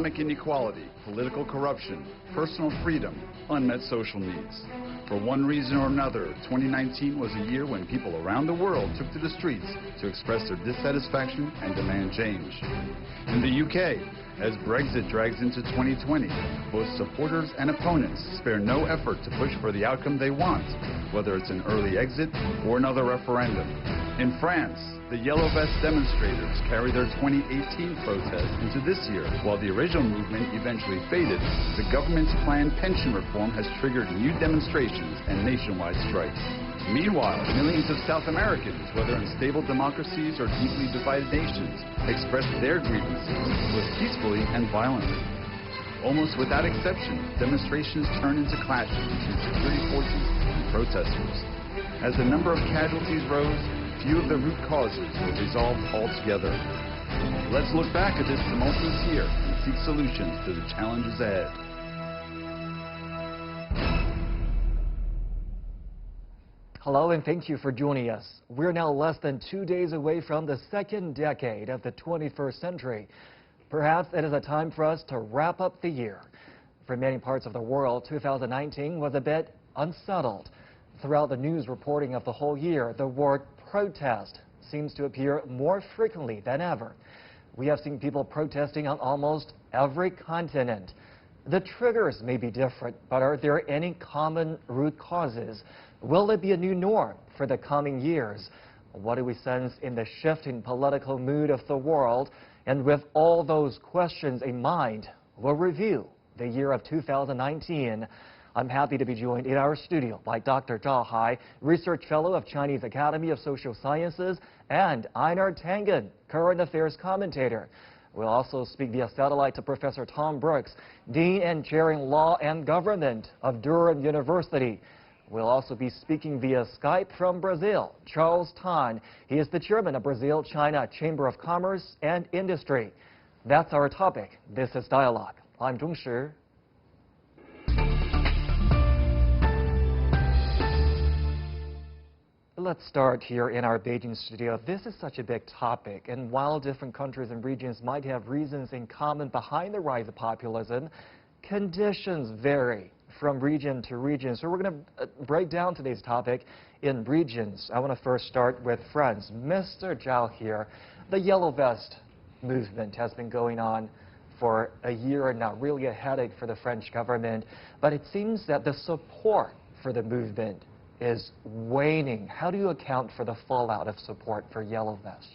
economic inequality, political corruption, personal freedom, unmet social needs. For one reason or another, 2019 was a year when people around the world took to the streets to express their dissatisfaction and demand change. In the UK, as Brexit drags into 2020, both supporters and opponents spare no effort to push for the outcome they want, whether it's an early exit or another referendum. In France, the Yellow Vest demonstrators carried their 2018 protest into this year. While the original movement eventually faded, the government's planned pension reform has triggered new demonstrations and nationwide strikes. Meanwhile, millions of South Americans, whether in stable democracies or deeply divided nations, expressed their grievances, both peacefully and violently. Almost without exception, demonstrations turned into clashes between security forces and protesters. As the number of casualties rose, few of the root causes were resolved altogether. Let's look back at this tumultuous year and seek solutions to the challenges ahead. Hello and thank you for joining us. We're now less than 2 days away from the second decade of the 21st century. Perhaps it is a time for us to wrap up the year. For many parts of the world, 2019 was a bit unsettled. Throughout the news reporting of the whole year, the word protest seems to appear more frequently than ever. We have seen people protesting on almost every continent. The triggers may be different, but are there any common root causes? Will it be a new norm for the coming years? What do we sense in the shifting political mood of the world? And with all those questions in mind, we'll review the year of 2019. I'm happy to be joined in our studio by Dr. Zhao Hai, Research Fellow of Chinese Academy of Social Sciences, and Einar Tangen, Current Affairs Commentator. We'll also speak via satellite to Professor Tom Brooks, Dean and Chair in Law and Government of Durham University. We'll also be speaking via Skype from Brazil, Charles Tan. He is the chairman of Brazil-China Chamber of Commerce and Industry. That's our topic. This is Dialogue. I'm Zhong Shi. Let's start here in our Beijing studio. This is such a big topic, and while different countries and regions might have reasons in common behind the rise of populism, conditions vary from region to region. So we're going to break down today's topic in regions. I want to first start with France. Mr. Zhao here, the Yellow Vest movement has been going on for a year now, really a headache for the French government, but it seems that the support for the movement is waning. How do you account for the fallout of support for Yellow Vest?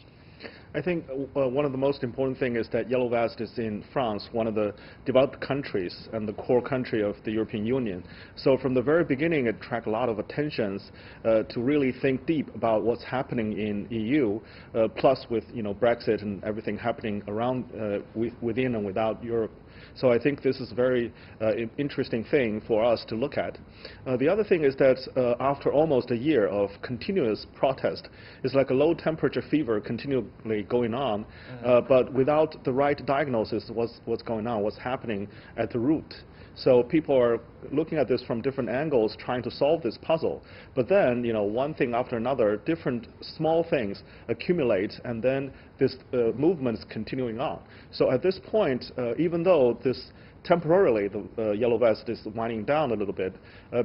I think one of the most important things is that Yellow Vest is in France, one of the developed countries and the core country of the European Union. So from the very beginning, it attracted a lot of attentions to really think deep about what's happening in EU, plus with Brexit and everything happening around within and without Europe. So I think this is a very interesting thing for us to look at. The other thing is that after almost a year of continuous protest, it's like a low temperature fever continually going on, but without the right diagnosis what's going on, what's happening at the root. So people are looking at this from different angles, trying to solve this puzzle. But then, one thing after another, different small things accumulate, and then this movement is continuing on. So at this point, even though this temporarily the Yellow Vest is winding down a little bit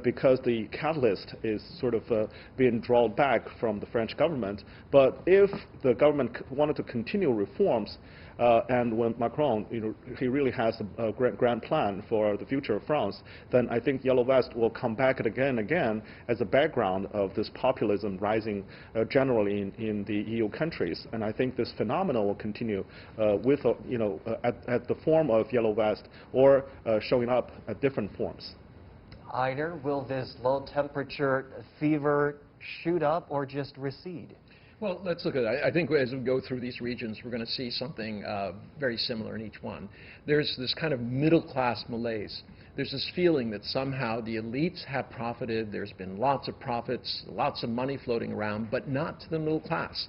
because the catalyst is sort of being drawn back from the French government, but if the government wanted to continue reforms, and when Macron, he really has a grand plan for the future of France, then I think Yellow Vest will come back again and again as a background of this populism rising generally in the EU countries. And I think this phenomenon will continue with, at the form of Yellow Vest or showing up at different forms. Either will this low temperature fever shoot up or just recede? Well, let's look at it. I think as we go through these regions, we're going to see something very similar in each one. There's this kind of middle-class malaise. There's this feeling that somehow the elites have profited. There's been lots of profits, lots of money floating around, but not to the middle class.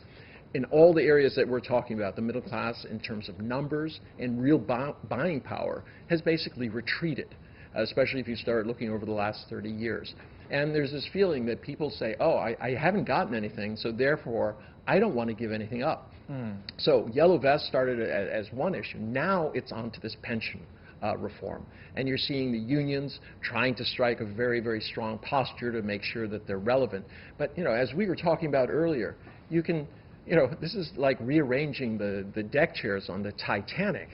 In all the areas that we're talking about, the middle class, in terms of numbers and real buying power, has basically retreated, especially if you start looking over the last 30 years. And there's this feeling that people say, oh, I haven't gotten anything, so therefore I don't want to give anything up. So Yellow Vest started as one issue. Now it's on to this pension reform. And you're seeing the unions trying to strike a very, very strong posture to make sure that they're relevant. But, you know, as we were talking about earlier, you can, you know, this is like rearranging the deck chairs on the Titanic.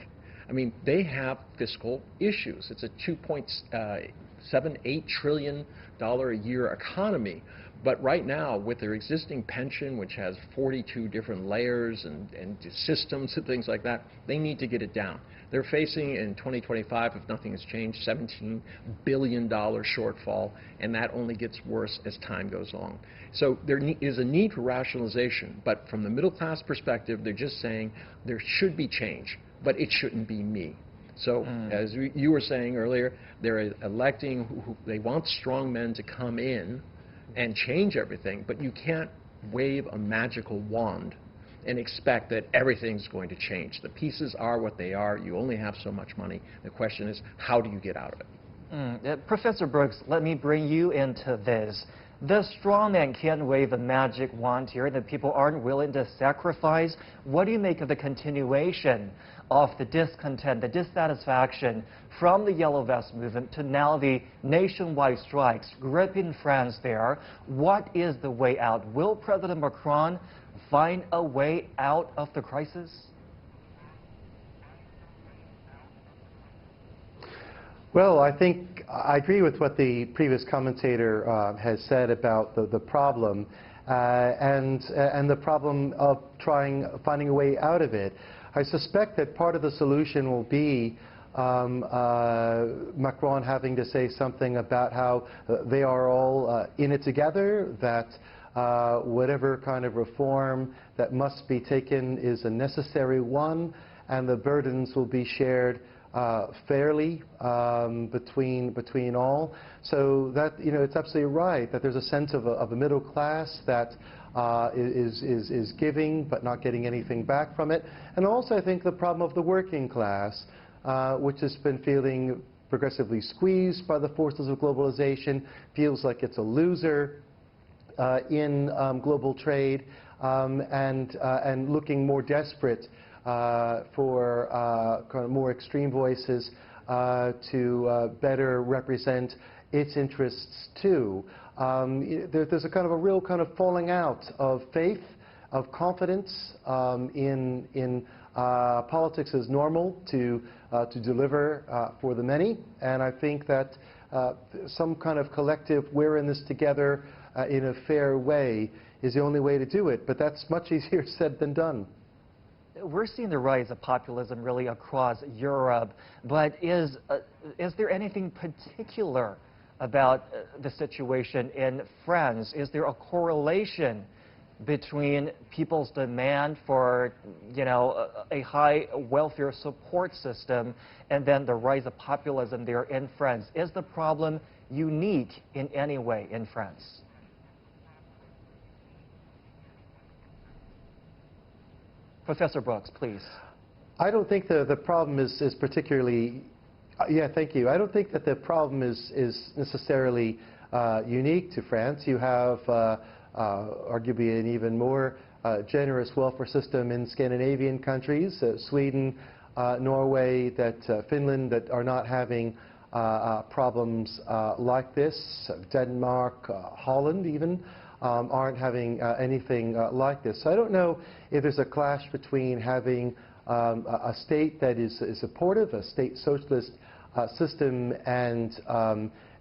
I mean, they have fiscal issues. It's a $2.78 trillion a year economy. But right now, with their existing pension, which has 42 different layers and systems and things like that, they need to get it down. They're facing, in 2025, if nothing has changed, $17 billion shortfall, and that only gets worse as time goes on. So there is a need for rationalization, but from the middle class perspective, they're just saying there should be change, but it shouldn't be me. So as you were saying earlier, they're electing, they want strong men to come in and change everything, but you can't wave a magical wand and expect that everything's going to change. The pieces are what they are. You only have so much money. The question is, how do you get out of it? Professor Brooks, let me bring you into this. The strongman can't wave a magic wand here, that people aren't willing to sacrifice. What do you make of the continuation of the discontent, the dissatisfaction from the Yellow Vest movement to now the nationwide strikes gripping France there? What is the way out? Will President Macron find a way out of the crisis? Well, I think I agree with what the previous commentator has said about the problem and the problem of finding a way out of it. I suspect that part of the solution will be Macron having to say something about how they are all in it together, that whatever kind of reform that must be taken is a necessary one, and the burdens will be shared fairly between all. So that, you know, it's absolutely right that there's a sense of a middle class that is giving but not getting anything back from it. And also I think the problem of the working class, which has been feeling progressively squeezed by the forces of globalization, feels like it's a loser in global trade, and looking more desperate for kind of more extreme voices to better represent its interests too. There's a kind of a real kind of falling out of faith, of confidence in politics as normal to deliver for the many, and I think that some kind of collective we're in this together in a fair way is the only way to do it, but that's much easier said than done. We're seeing the rise of populism really across Europe, but is there anything particular about the situation in France? Is there a correlation between people's demand for, you know, a high welfare support system and then the rise of populism there in France? Is the problem unique in any way in France? Professor Brooks, please. I don't think the problem is particularly, yeah, thank you. I don't think that the problem is necessarily unique to France. You have arguably an even more generous welfare system in Scandinavian countries, Sweden, Norway, Finland, that are not having problems like this. Denmark, Holland even aren't having anything like this. So I don't know if there's a clash between having a state that is supportive, a state socialist system, and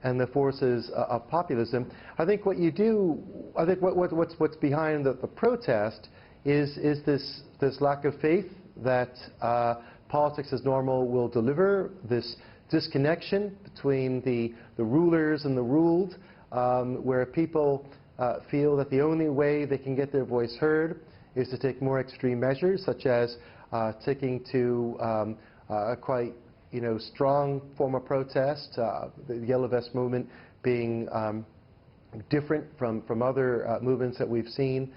the forces of populism. I think what you do, I think what's behind the protest is this lack of faith that politics as normal will deliver, this disconnection between the rulers and the ruled, where people feel that the only way they can get their voice heard is to take more extreme measures, such as taking to a quite strong form of protest, the Yellow Vest movement being different from other movements that we've seen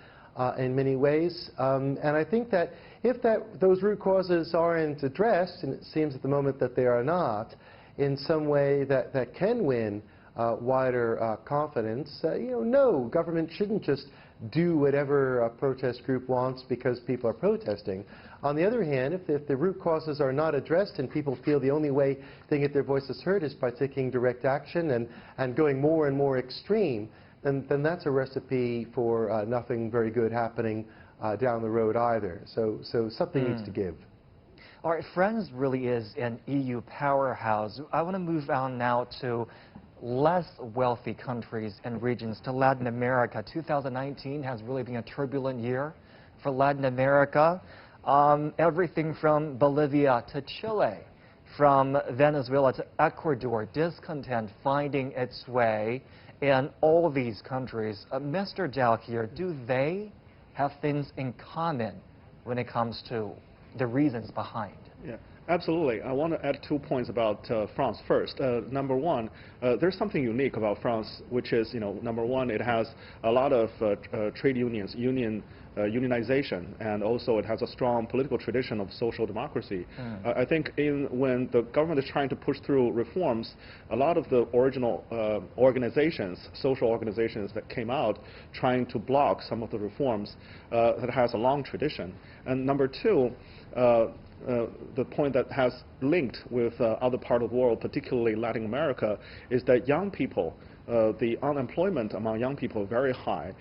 in many ways. And I think that if those root causes aren't addressed, and it seems at the moment that they are not, in some way that can win wider confidence, no, government shouldn't just do whatever a protest group wants because people are protesting. On the other hand, if the root causes are not addressed and people feel the only way they get their voices heard is by taking direct action and going more and more extreme, then that's a recipe for nothing very good happening down the road either. So something needs to give. All right, France really is an EU powerhouse. I want to move on now to less wealthy countries and regions, to Latin America. 2019 has really been a turbulent year for Latin America. Everything from Bolivia to Chile, from Venezuela to Ecuador, discontent finding its way in all these countries. Mr. Zhao here, do they have things in common when it comes to the reasons behind? Yeah, absolutely. I want to add 2 points about France first. Number one, there's something unique about France, which is, number one, it has a lot of trade unions, unionization, and also it has a strong political tradition of social democracy. I think when the government is trying to push through reforms, a lot of the original organizations, social organizations that came out trying to block some of the reforms, that has a long tradition. And number two, the point that has linked with other part of the world, particularly Latin America, is that young people, the unemployment among young people is very high,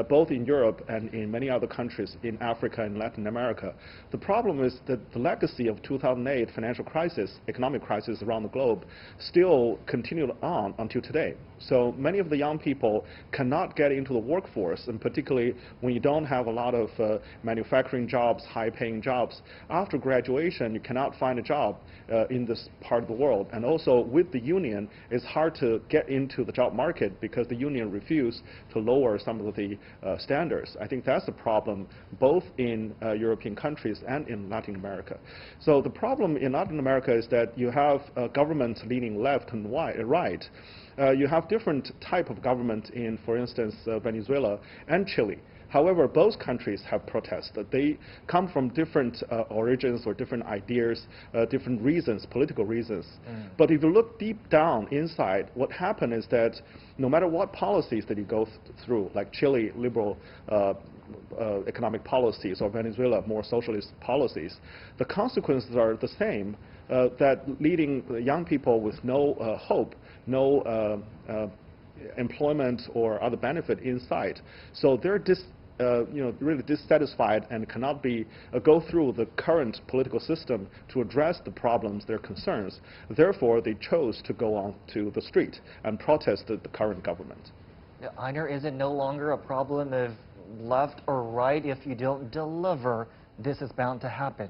both in Europe and in many other countries in Africa and Latin America. The problem is that the legacy of 2008 financial crisis, economic crisis around the globe, still continued on until today. So many of the young people cannot get into the workforce, and particularly when you don't have a lot of manufacturing jobs, high-paying jobs. After graduation, you cannot find a job in this part of the world. And also with the union, it's hard to get into the job market because the union refused to lower some of the standards. I think that's the problem both in European countries and in Latin America. So the problem in Latin America is that you have governments leaning left and right. You have different type of government in, for instance, Venezuela and Chile. However, both countries have protests. They come from different origins or different ideas, different reasons, political reasons. But if you look deep down inside, what happened is that no matter what policies that you go through, like Chile, liberal economic policies, or Venezuela, more socialist policies, the consequences are the same, that leading young people with no hope, no employment or other benefit inside. So they're really dissatisfied and cannot go through the current political system to address the problems, their concerns. Therefore, they chose to go on to the street and protest the current government. Einer, is it no longer a problem of left or right? If you don't deliver, this is bound to happen.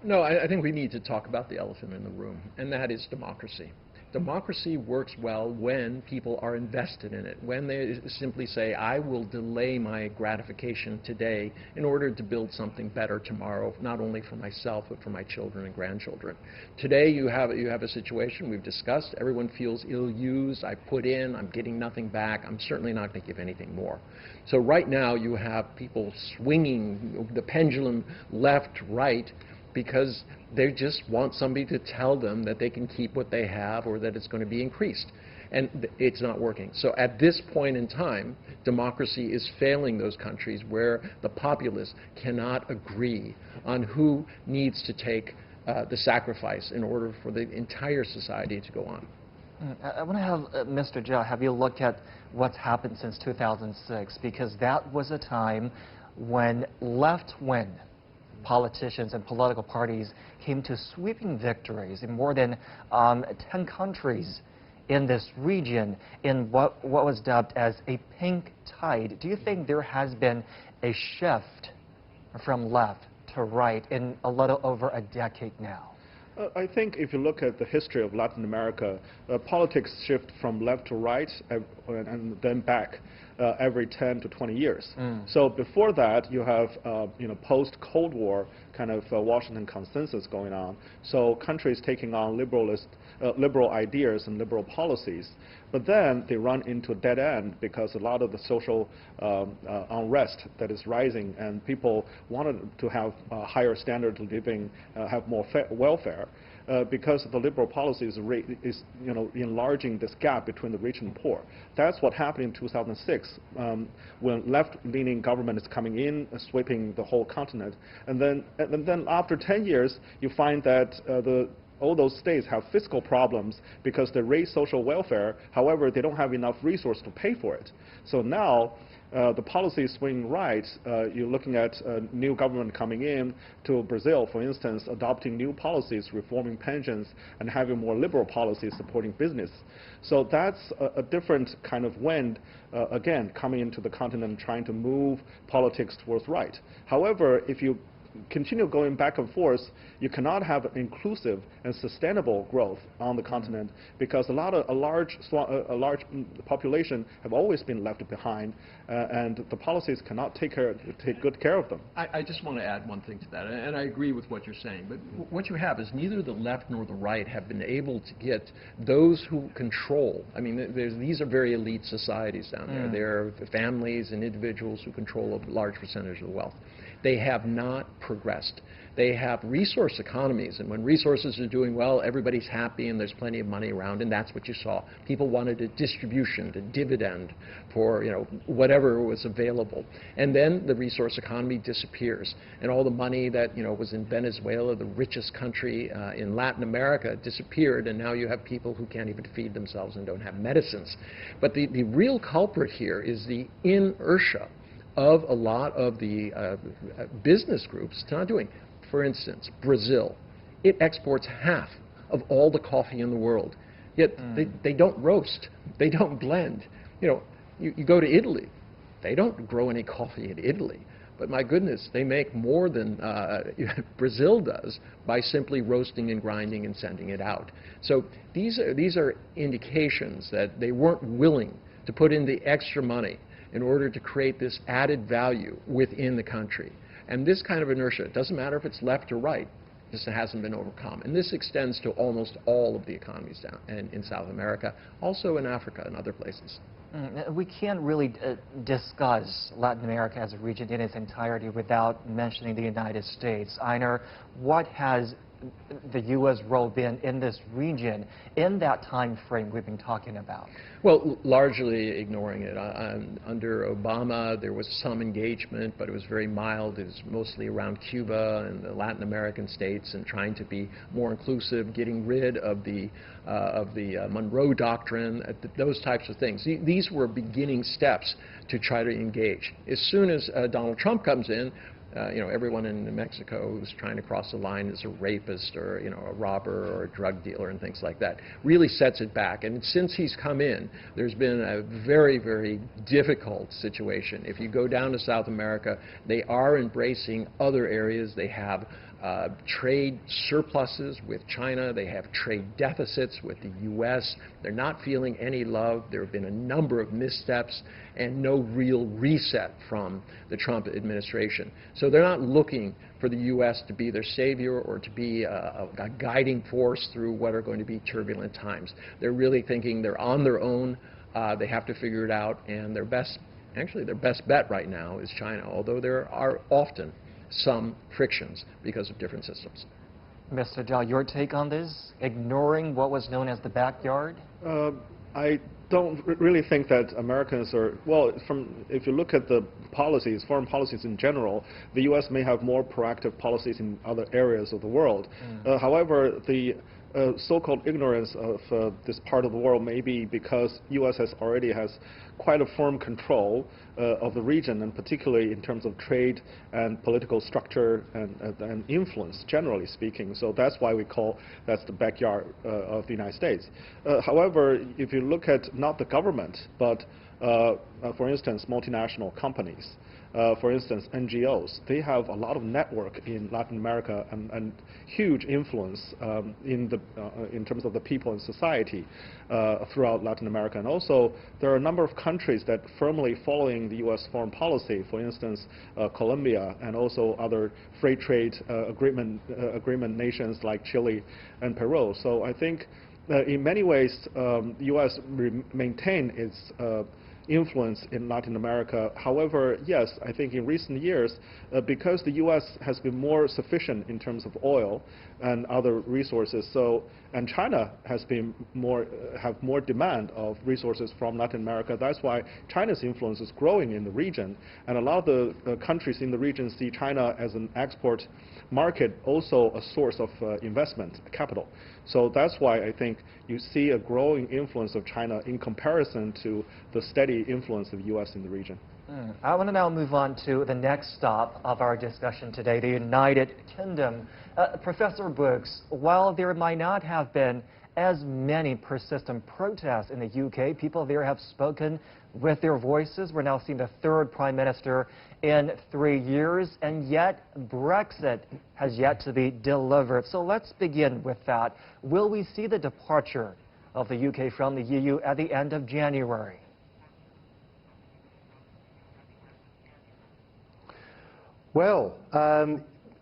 No, I think we need to talk about the elephant in the room, and that is democracy. Democracy works well when people are invested in it, when they simply say, I will delay my gratification today in order to build something better tomorrow, not only for myself, but for my children and grandchildren. Today you have a situation we've discussed. Everyone feels ill-used. I put in, I'm getting nothing back. I'm certainly not going to give anything more. So right now you have people swinging the pendulum left, right, because they just want somebody to tell them that they can keep what they have or that it's going to be increased. And it's not working. So at this point in time, democracy is failing those countries where the populace cannot agree on who needs to take the sacrifice in order for the entire society to go on. I want to have Mr. Zhao have you look at what's happened since 2006, because that was a time when left-wing politicians and political parties came to sweeping victories in more than 10 countries in this region in what was dubbed as a pink tide. Do you think there has been a shift from left to right in a little over a decade now? I think if you look at the history of Latin America, politics shift from left to right and then back every 10 to 20 years. So before that, you have post-Cold War kind of Washington consensus going on. So countries taking on liberal ideas and liberal policies. But then they run into a dead end because a lot of the social unrest that is rising, and people wanted to have a higher standard of living, have more welfare. because the liberal policy is enlarging this gap between the rich and poor. That's what happened in 2006 when left-leaning government is coming in, sweeping the whole continent. And then after 10 years, you find that all those states have fiscal problems because they raise social welfare. However, they don't have enough resource to pay for it. So now the policy is swinging right. You're looking at a new government coming in to Brazil, for instance, adopting new policies, reforming pensions, and having more liberal policies supporting business. So that's a different kind of wind, again, coming into the continent, trying to move politics towards right. However, if you continue going back and forth, you cannot have an inclusive and sustainable growth on the continent because a large population have always been left behind, and the policies cannot take good care of them. I just want to add one thing to that, and I agree with what you're saying. But what you have is neither the left nor the right have been able to get those who control. I mean, these are very elite societies down there. There are families and individuals who control a large percentage of the wealth. They have not progressed. They have resource economies, and when resources are doing well, everybody's happy and there's plenty of money around, and that's what you saw. People wanted a distribution, a dividend for whatever was available. And then the resource economy disappears, and all the money that was in Venezuela, the richest country in Latin America, disappeared, and now you have people who can't even feed themselves and don't have medicines. But the real culprit here is the inertia of a lot of the business groups not doing. For instance, Brazil, it exports half of all the coffee in the world, yet they don't roast, they don't blend. You go to Italy, they don't grow any coffee in Italy, but my goodness, they make more than Brazil does by simply roasting and grinding and sending it out. So these are indications that they weren't willing to put in the extra money in order to create this added value within the country. And this kind of inertia, it doesn't matter if it's left or right, just hasn't been overcome. And this extends to almost all of the economies down in South America, also in Africa and other places. We can't really discuss Latin America as a region in its entirety without mentioning the United States. Einar, what has the U.S. role been in this region in that time frame we've been talking about? Well, largely ignoring it. Under Obama, there was some engagement, but it was very mild. It was mostly around Cuba and the Latin American states and trying to be more inclusive, getting rid of the Monroe Doctrine, those types of things. These were beginning steps to try to engage. As soon as Donald Trump comes in, everyone in New Mexico who's trying to cross the line is a rapist or, a robber or a drug dealer and things like that. Really sets it back. And since he's come in, there's been a very, very difficult situation. If you go down to South America, they are embracing other areas. They have trade surpluses with China. They have trade deficits with the U.S. They're not feeling any love. There have been a number of missteps and no real reset from the Trump administration. So they're not looking for the U.S. to be their savior or to be a guiding force through what are going to be turbulent times. They're really thinking they're on their own. They have to figure it out, and their best bet right now is China, although there are often some frictions because of different systems. Mr. Zhao, your take on this? Ignoring what was known as the backyard? I don't really think that Americans are, well, if you look at the policies, foreign policies in general, the U.S. may have more proactive policies in other areas of the world. However, the so-called ignorance of this part of the world may be because U.S. already has quite a firm control of the region, and particularly in terms of trade and political structure and influence, generally speaking. So that's why we call that's the backyard of the United States. However, if you look at not the government, but for instance, multinational companies, for instance, NGOs, they have a lot of network in Latin America and huge influence in terms of the people in society throughout Latin America. And also, there are a number of countries that firmly following the U.S. foreign policy, for instance, Colombia and also other free trade agreement nations like Chile and Peru. So I think in many ways, the U.S. maintain influence in Latin America. However, yes, I think in recent years, because the U.S. has been more sufficient in terms of oil and other resources, and China has been have more demand of resources from Latin America. That's why China's influence is growing in the region, and a lot of the countries in the region see China as an export market, also a source of investment capital. So that's why I think you see a growing influence of China in comparison to the steady influence of the U.S. in the region. I want to now move on to the next stop of our discussion today, the United Kingdom. Professor Brooks, while there might not have been as many persistent protests in the UK, people there have spoken with their voices. We're now seeing the third Prime Minister in 3 years, and yet Brexit has yet to be delivered. So let's begin with that. Will we see the departure of the UK from the EU at the end of January? Well,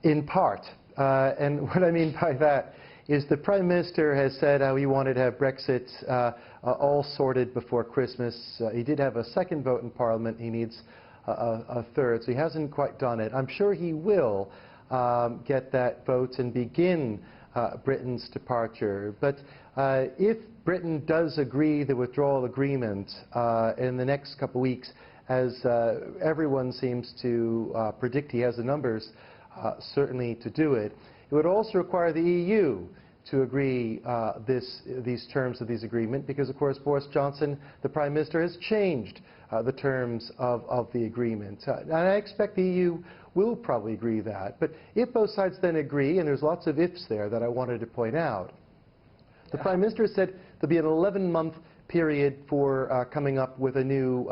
in part. And what I mean by that is the Prime Minister has said how he wanted to have Brexit all sorted before Christmas. He did have a second vote in Parliament. He needs a third, so he hasn't quite done it. I'm sure he will get that vote and begin Britain's departure. But if Britain does agree the withdrawal agreement in the next couple of weeks, as everyone seems to predict he has the numbers certainly to do it, it would also require the EU to agree these terms of this agreement, because of course Boris Johnson, the Prime Minister, has changed the terms of the agreement. And I expect the EU will probably agree that. But if both sides then agree, and there's lots of ifs there that I wanted to point out, the Prime Minister said there'll be an 11-month period for coming up with a new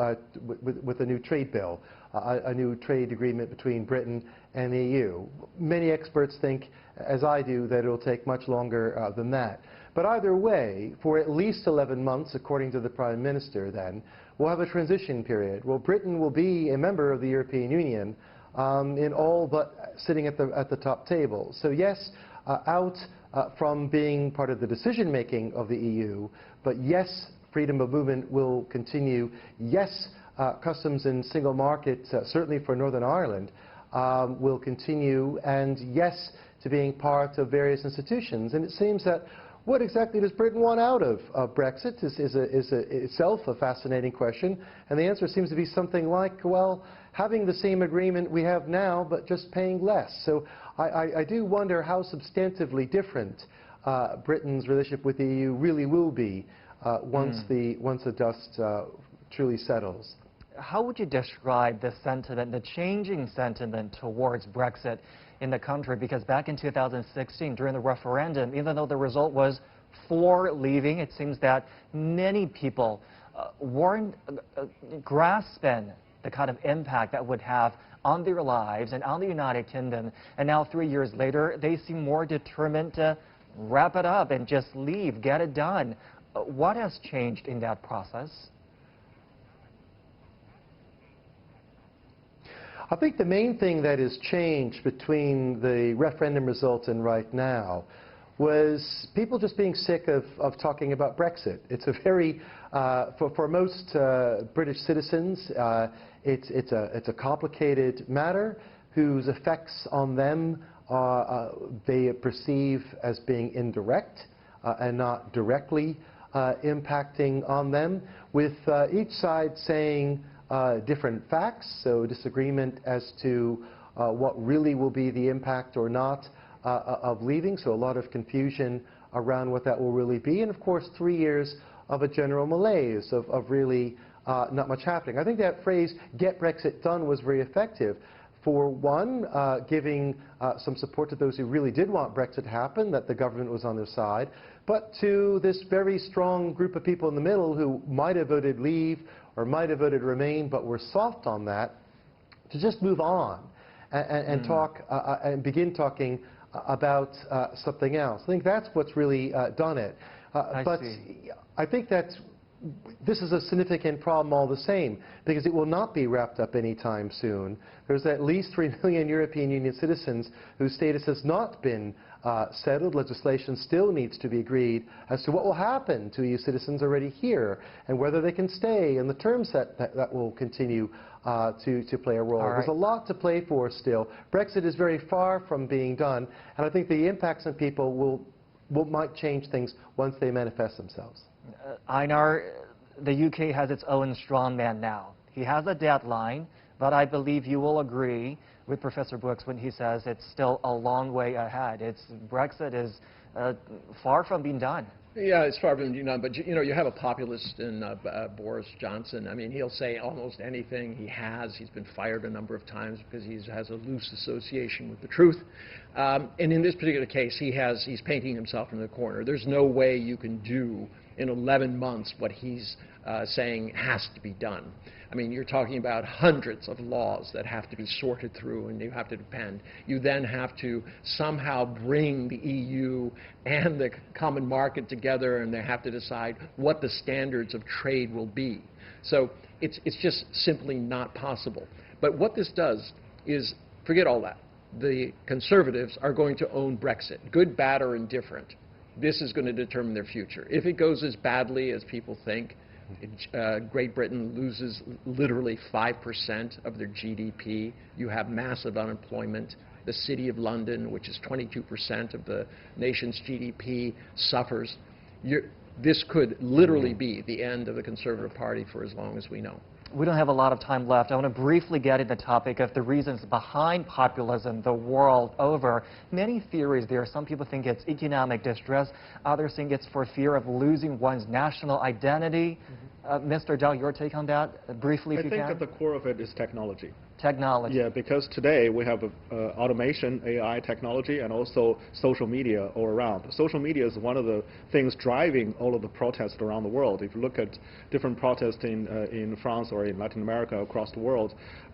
trade bill, a new trade agreement between Britain and the EU. Many experts think, as I do, that it will take much longer than that. But either way, for at least 11 months, according to the Prime Minister then, we'll have a transition period. Well, Britain will be a member of the European Union in all but sitting at the top table. So yes, out from being part of the decision-making of the EU, but yes, freedom of movement will continue. Yes, customs and single market, certainly for Northern Ireland, will continue. And yes, to being part of various institutions. And it seems that what exactly does Britain want out of Brexit is itself a fascinating question. And the answer seems to be something like, well, having the same agreement we have now, but just paying less. So I do wonder how substantively different Britain's relationship with the EU really will be once the dust truly settles. How would you describe the sentiment, the changing sentiment towards Brexit in the country? Because back in 2016, during the referendum, even though the result was for leaving, it seems that many people weren't grasping the kind of impact that would have on their lives and on the United Kingdom. And now 3 years later, they seem more determined to wrap it up and just leave, get it done. What has changed in that process? I think the main thing that has changed between the referendum results and right now was people just being sick of talking about Brexit. It's a very, for most British citizens, it's a complicated matter whose effects on them they perceive as being indirect and not directly impacting on them, with each side saying different facts, so disagreement as to what really will be the impact or not of leaving, so a lot of confusion around what that will really be, and of course 3 years of a general malaise of really not much happening. I think that phrase, "get Brexit done," was very effective. For one, giving some support to those who really did want Brexit to happen, that the government was on their side, but to this very strong group of people in the middle who might have voted leave or might have voted remain, but were soft on that, to just move on and talk and begin talking about something else. I think that's what's really done it. But I think that this is a significant problem all the same, because it will not be wrapped up anytime soon. There's at least 3 million European Union citizens whose status has not been settled. Legislation still needs to be agreed as to what will happen to EU citizens already here, and whether they can stay, and the terms that will continue to play a role. All right. There's a lot to play for still. Brexit is very far from being done, and I think the impacts on people might change things once they manifest themselves. Einar, the UK has its own strongman now. He has a deadline, but I believe you will agree with Professor Brooks when he says it's still a long way ahead. Brexit is far from being done. Yeah, it's far from being done, but you know, you have a populist in Boris Johnson. I mean, he'll say almost anything. He's been fired a number of times because he has a loose association with the truth. And in this particular case, he's painting himself in the corner. There's no way you can do in 11 months what he's saying has to be done. I mean, you're talking about hundreds of laws that have to be sorted through and you have to depend. You then have to somehow bring the EU and the common market together, and they have to decide what the standards of trade will be. So it's just simply not possible. But what this does is, forget all that. The Conservatives are going to own Brexit, good, bad, or indifferent. This is going to determine their future. If it goes as badly as people think, Great Britain loses literally 5% of their GDP. You have massive unemployment. The City of London, which is 22% of the nation's GDP, suffers. This could literally be the end of the Conservative Party for as long as we know. We don't have a lot of time left. I want to briefly get into the topic of the reasons behind populism the world over. Many theories there. Some people think it's economic distress. Others think it's for fear of losing one's national identity. Mr. Zhao, your take on that, briefly, if you can? I think at the core of it is technology. Technology. Yeah, because today we have automation, AI technology, and also social media all around. Social media is one of the things driving all of the protests around the world. If you look at different protests in France or in Latin America, across the world,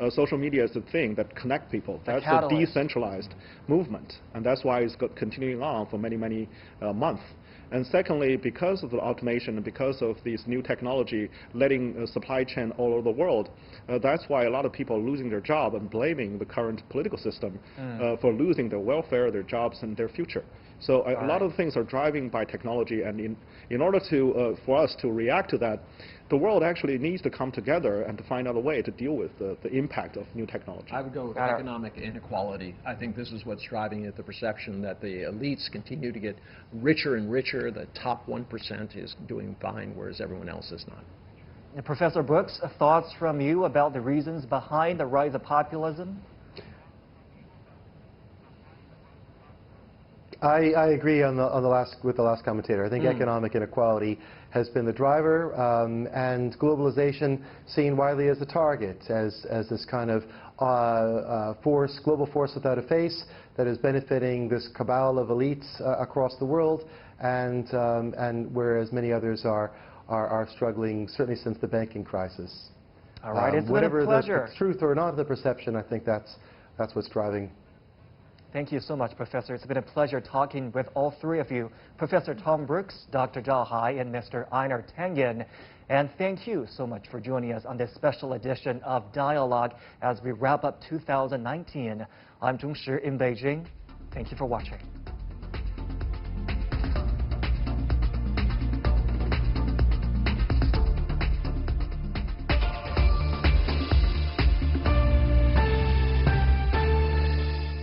social media is the thing that connects people. That's a decentralized movement, and that's why it's continuing on for many, many months. And secondly, because of the automation and because of this new technology letting supply chain all over the world, that's why a lot of people are losing their job and blaming the current political system for losing their welfare, their jobs, and their future. So a lot of things are driving by technology, and in order for us to react to that, the world actually needs to come together and to find out a way to deal with the impact of new technology. I would go with economic inequality. I think this is what's driving it, the perception that the elites continue to get richer and richer. The top 1% is doing fine, whereas everyone else is not. And Professor Brooks, thoughts from you about the reasons behind the rise of populism? I agree with the last commentator. I think economic inequality has been the driver, and globalization seen widely as the target, as this kind of global force without a face that is benefiting this cabal of elites across the world, and whereas many others are struggling, certainly since the banking crisis. All right, it's been a whatever pleasure. the truth or not the perception, I think that's what's driving. Thank you so much, Professor. It's been a pleasure talking with all three of you, Professor Tom Brooks, Dr. Zhao Hai, and Mr. Einar Tengen. And thank you so much for joining us on this special edition of Dialogue as we wrap up 2019. I'm Zhong Shi in Beijing. Thank you for watching.